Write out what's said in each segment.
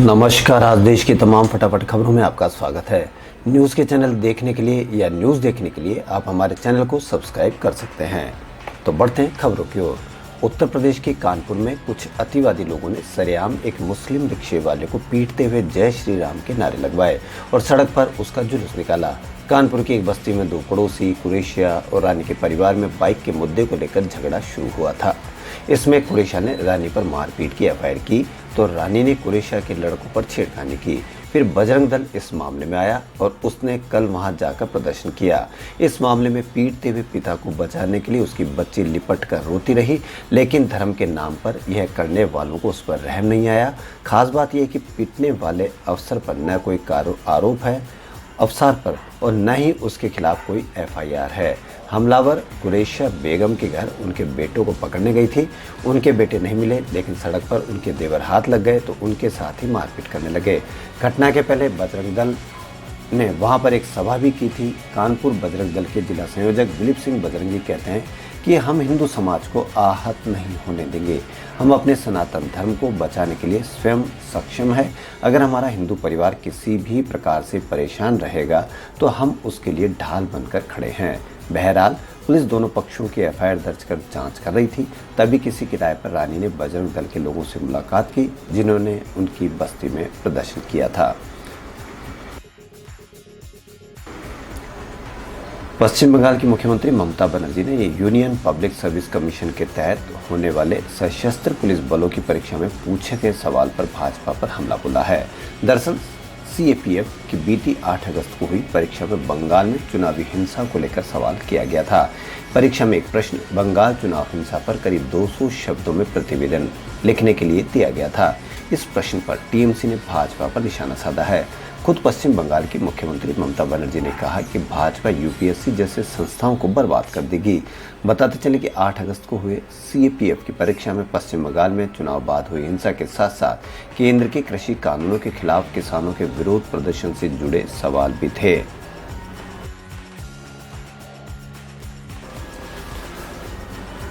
नमस्कार। आज देश की तमाम फटाफट खबरों में आपका स्वागत है। न्यूज़ के चैनल देखने के लिए या न्यूज़ देखने के लिए आप हमारे चैनल को सब्सक्राइब कर सकते हैं। तो बढ़ते हैं खबरों की ओर। उत्तर प्रदेश के कानपुर में कुछ अतिवादी लोगों ने सरेआम एक मुस्लिम रिक्शे वाले को पीटते हुए जय श्री राम के नारे लगवाए और सड़क पर उसका जुलूस निकाला। कानपुर की एक बस्ती में दो पड़ोसी कुरैशिया और रानी के परिवार में बाइक के मुद्दे को लेकर झगड़ा शुरू हुआ था। इसमें कुरैशिया ने रानी पर मारपीट की एफआईआर की तो रानी ने कुरैशिया के लड़कों पर छेड़खानी की। फिर बजरंग दल इस मामले में आया और उसने कल वहां जाकर प्रदर्शन किया। इस मामले में पीटते हुए पिता को बचाने के लिए उसकी बच्ची लिपट कर रोती रही, लेकिन धर्म के नाम पर यह करने वालों को उस पर रहम नहीं आया। खास बात यह कि पीटने वाले अफसर पर न कोई आरोप है अफसर पर और न ही उसके खिलाफ कोई एफआईआर है। हमलावर कुरैशिया बेगम के घर उनके बेटों को पकड़ने गई थी। उनके बेटे नहीं मिले, लेकिन सड़क पर उनके देवर हाथ लग गए तो उनके साथ ही मारपीट करने लगे। घटना के पहले बजरंग दल ने वहां पर एक सभा भी की थी। कानपुर बजरंग दल के जिला संयोजक दिलीप सिंह बजरंगी कहते हैं कि हम हिंदू समाज को आहत नहीं होने देंगे। हम अपने सनातन धर्म को बचाने के लिए स्वयं सक्षम है। अगर हमारा हिंदू परिवार किसी भी प्रकार से परेशान रहेगा तो हम उसके लिए ढाल बनकर खड़े हैं। बहरहाल पुलिस दोनों पक्षों की एफआईआर दर्ज कर जांच कर रही थी। तभी किसी की राय पर रानी ने बजरंग दल के लोगों से मुलाकात की, जिन्होंने उनकी बस्ती में प्रदर्शन किया था। पश्चिम बंगाल की मुख्यमंत्री ममता बनर्जी ने यूनियन पब्लिक सर्विस कमीशन के तहत होने वाले सशस्त्र पुलिस बलों की परीक्षा में पूछे गए सवाल पर भाजपा पर हमला बोला है। दरअसल सीएपीएफ की बीती 8 अगस्त को हुई परीक्षा में बंगाल में चुनावी हिंसा को लेकर सवाल किया गया था। परीक्षा में एक प्रश्न बंगाल चुनाव हिंसा पर करीब 200 शब्दों में प्रतिवेदन लिखने के लिए दिया गया था। इस प्रश्न पर टीएमसी ने भाजपा पर निशाना साधा है। खुद पश्चिम बंगाल की मुख्यमंत्री ममता बनर्जी ने कहा कि भाजपा यूपीएससी जैसे संस्थाओं को बर्बाद कर देगी। बताते चले कि 8 अगस्त को हुए सीएपीएफ की परीक्षा में पश्चिम बंगाल में चुनाव बाद हुई हिंसा के साथ साथ केंद्र के कृषि कानूनों के खिलाफ किसानों के विरोध प्रदर्शन से जुड़े सवाल भी थे।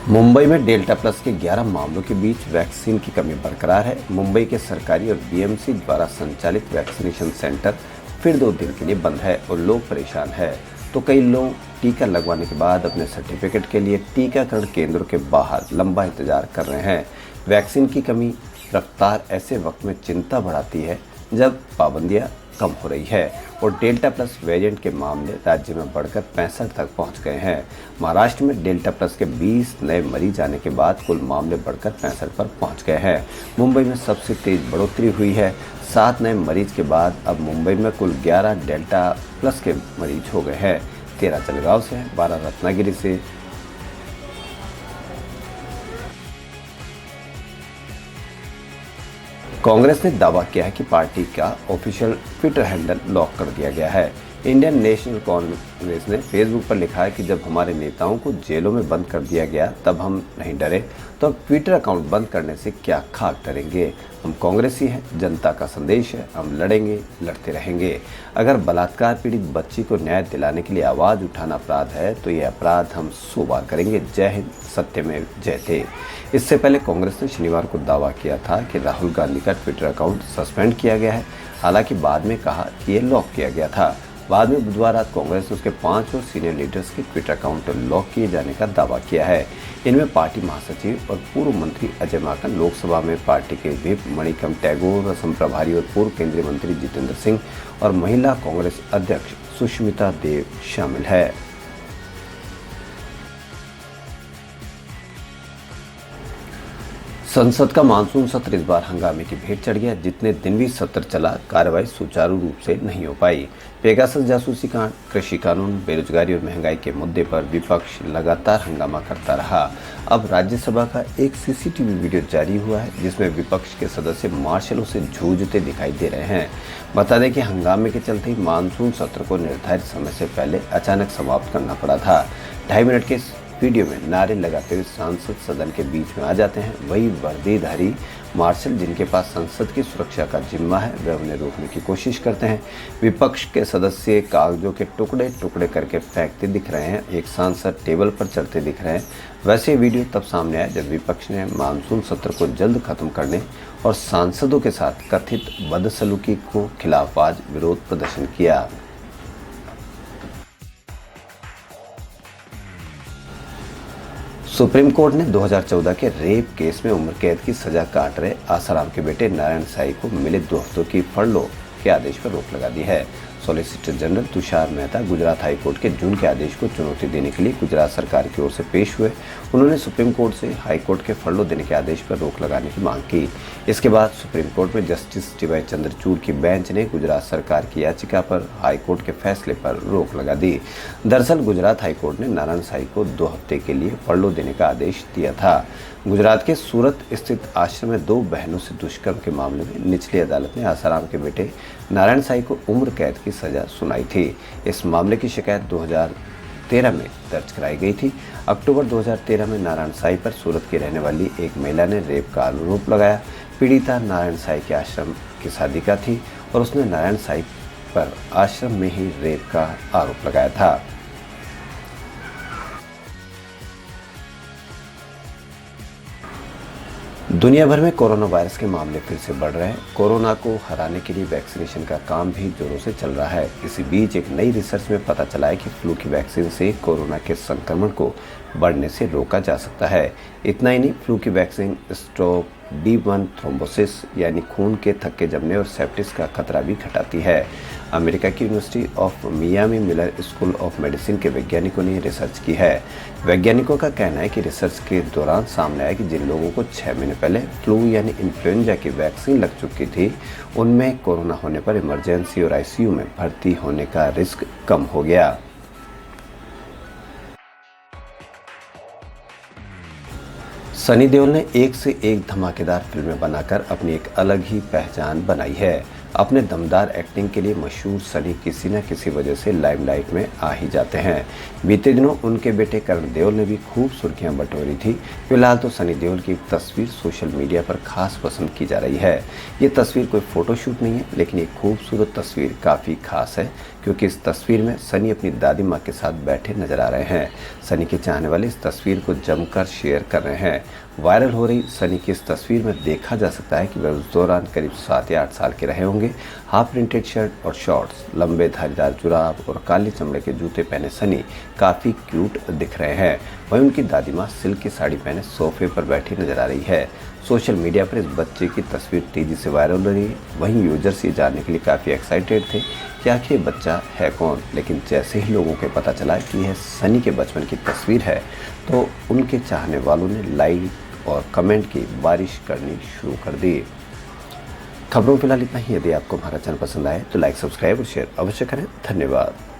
मुंबई में डेल्टा प्लस के 11 मामलों के बीच वैक्सीन की कमी बरकरार है। मुंबई के सरकारी और बीएमसी द्वारा संचालित वैक्सीनेशन सेंटर फिर 2 दिन के लिए बंद है और लोग परेशान हैं। तो कई लोग टीका लगवाने के बाद अपने सर्टिफिकेट के लिए टीकाकरण केंद्रों के बाहर लंबा इंतजार कर रहे हैं। वैक्सीन की कमी रफ्तार ऐसे वक्त में चिंता बढ़ाती है जब पाबंदियां कम हो रही है और डेल्टा प्लस वेरिएंट के मामले राज्य में बढ़कर 65 तक पहुंच गए हैं। महाराष्ट्र में डेल्टा प्लस के 20 नए मरीज आने के बाद कुल मामले बढ़कर 65 पर पहुंच गए हैं। मुंबई में सबसे तेज बढ़ोतरी हुई है। 7 नए मरीज के बाद अब मुंबई में कुल 11 डेल्टा प्लस के मरीज हो गए हैं। 13 जलगांव से, 12 रत्नागिरी से, कांग्रेस ने दावा किया है कि पार्टी का ऑफिशियल ट्विटर हैंडल लॉक कर दिया गया है। इंडियन नेशनल कांग्रेस ने फेसबुक पर लिखा है कि जब हमारे नेताओं को जेलों में बंद कर दिया गया तब हम नहीं डरे, तो अब ट्विटर अकाउंट बंद करने से क्या खाक डरेंगे। हम कांग्रेसी हैं, जनता का संदेश है, हम लड़ेंगे, लड़ते रहेंगे। अगर बलात्कार पीड़ित बच्ची को न्याय दिलाने के लिए आवाज़ उठाना अपराध है तो यह अपराध हम 100 बार करेंगे। जय हिंद, सत्यमेव जयते। इससे पहले कांग्रेस ने शनिवार को दावा किया था कि राहुल गांधी का ट्विटर अकाउंट सस्पेंड किया गया है। हालांकि बाद में कहा कि यह लॉक किया गया था। बाद में बुधवार रात कांग्रेस ने उसके 5 और सीनियर लीडर्स के ट्विटर अकाउंट लॉक किए जाने का दावा किया है। इनमें पार्टी महासचिव और पूर्व मंत्री अजय माकन, लोकसभा में पार्टी के व्हिप मणिकम टैगोर, असम प्रभारी और पूर्व केंद्रीय मंत्री जितेंद्र सिंह और महिला कांग्रेस अध्यक्ष सुष्मिता देव शामिल है। संसद का मानसून सत्र इस बार हंगामे की भेंट चढ़ गया। जितने दिन भी सत्र चला, कार्रवाई सुचारू रूप से नहीं हो पाई। पेगासस जासूसी कांड, कृषि कानून, बेरोजगारी और महंगाई के मुद्दे पर विपक्ष लगातार हंगामा करता रहा। अब राज्यसभा का एक सीसीटीवी वीडियो जारी हुआ है जिसमें विपक्ष के सदस्य मार्शलों से जूझते दिखाई दे रहे हैं। बता दें कि हंगामे के चलते ही मानसून सत्र को निर्धारित समय से पहले अचानक समाप्त करना पड़ा था। 2.5 मिनट के वीडियो में नारे लगाते हुए सांसद सदन के बीच में आ जाते हैं। वही वर्दीधारी मार्शल जिनके पास संसद की सुरक्षा का जिम्मा है, वे उन्हें रोकने की कोशिश करते हैं। विपक्ष के सदस्य कागजों के टुकड़े टुकड़े करके फेंकते दिख रहे हैं। एक सांसद टेबल पर चढ़ते दिख रहे हैं। वैसे वीडियो तब सामने आया जब विपक्ष ने मानसून सत्र को जल्द खत्म करने और सांसदों के साथ कथित बदसलूकी को खिलाफ आज विरोध प्रदर्शन किया। सुप्रीम कोर्ट ने 2014 के रेप केस में उम्र कैद की सजा काट रहे आसाराम के बेटे नारायण साई को मिले 2 हफ्तों की फरलो के आदेश पर रोक लगा दी है। Solicitor general Tushar Mehta Gujarat high court के जून के आदेश को चुनौती देने के लिए गुजरात सरकार की ओर से पेश हुए। उन्होंने सुप्रीम कोर्ट से हाई कोर्ट के फरलो देने के आदेश पर रोक लगाने की मांग की। इसके बाद सुप्रीम कोर्ट में जस्टिस टी.वाई. चंद्रचूड़ की बेंच ने गुजरात सरकार की याचिका पर हाई कोर्ट के फैसले पर रोक लगा दी। दरअसल गुजरात हाई कोर्ट ने नारायण साई को 2 हफ्ते के लिए फरलो देने का आदेश दिया था। गुजरात के सूरत स्थित आश्रम में 2 बहनों से दुष्कर्म के मामले में निचली अदालत ने आसाराम के बेटे नारायण साई को उम्र कैद की सजा सुनाई थी। इस मामले की शिकायत 2013 में दर्ज कराई गई थी। अक्टूबर 2013 में नारायण साई पर सूरत की रहने वाली एक महिला ने रेप का आरोप लगाया। पीड़िता नारायण साई के आश्रम की साधिका थी और उसने नारायण साई पर आश्रम में ही रेप का आरोप लगाया था। दुनिया भर में कोरोना वायरस के मामले फिर से बढ़ रहे हैं। कोरोना को हराने के लिए वैक्सीनेशन का काम भी जोरों से चल रहा है। इसी बीच एक नई रिसर्च में पता चला है कि फ्लू की वैक्सीन से कोरोना के संक्रमण को बढ़ने से रोका जा सकता है। इतना ही नहीं, फ्लू की वैक्सीन स्ट्रोक, D1 थ्रोम्बोसिस यानी खून के थक्के जमने और सेप्टिस का खतरा भी घटाती है। अमेरिका की university of Miami Miller school of medicine के वैज्ञानिकों ने रिसर्च की है। वैज्ञानिकों का कहना है कि रिसर्च के दौरान सामने आया कि जिन लोगों को 6 महीने पहले फ्लू यानी इन्फ्लुएंजा की वैक्सीन लग चुकी थी, उनमें कोरोना होने पर इमरजेंसी और ICU में भर्ती होने का रिस्क कम हो गया। सनी देओल ने एक से एक धमाकेदार फिल्में बनाकर अपनी एक अलग ही पहचान बनाई है। अपने दमदार एक्टिंग के लिए मशहूर सनी किसी न किसी वजह से लाइमलाइट में आ ही जाते हैं। बीते दिनों उनके बेटे करण देओल ने भी खूब सुर्खियां बटोरी थी। फिलहाल तो सनी देओल की एक तस्वीर सोशल मीडिया पर खास पसंद की जा रही है। ये तस्वीर कोई फोटोशूट नहीं है, लेकिन ये खूबसूरत तस्वीर काफ़ी खास है क्योंकि इस तस्वीर में सनी अपनी दादी माँ के साथ बैठे नजर आ रहे हैं। सनी के चाहने वाले इस तस्वीर को जमकर शेयर कर रहे हैं। वायरल हो रही सनी की इस तस्वीर में देखा जा सकता है कि वह उस दौरान करीब 7 या 8 साल के रहे होंगे। हाफ प्रिंटेड शर्ट और शॉर्ट्स, लंबे धारीदार जुराब और काले चमड़े के जूते पहने सनी काफ़ी क्यूट दिख रहे हैं। वहीं उनकी दादी माँ सिल्क की साड़ी पहने सोफे पर बैठी नजर आ रही है। सोशल मीडिया पर इस बच्चे की तस्वीर तेजी से वायरल हो रही है। वहीं यूजर्स ये जानने के लिए काफ़ी एक्साइटेड थे कि आखिर ये बच्चा है कौन, लेकिन जैसे ही लोगों को पता चला कि यह सनी के बचपन की तस्वीर है तो उनके चाहने वालों ने लाइक और कमेंट की बारिश करनी शुरू कर दी। खबरों फिलहाल इतना ही। यदि आपको हमारा चैनल पसंद आए तो लाइक, सब्सक्राइब और शेयर अवश्य करें। धन्यवाद।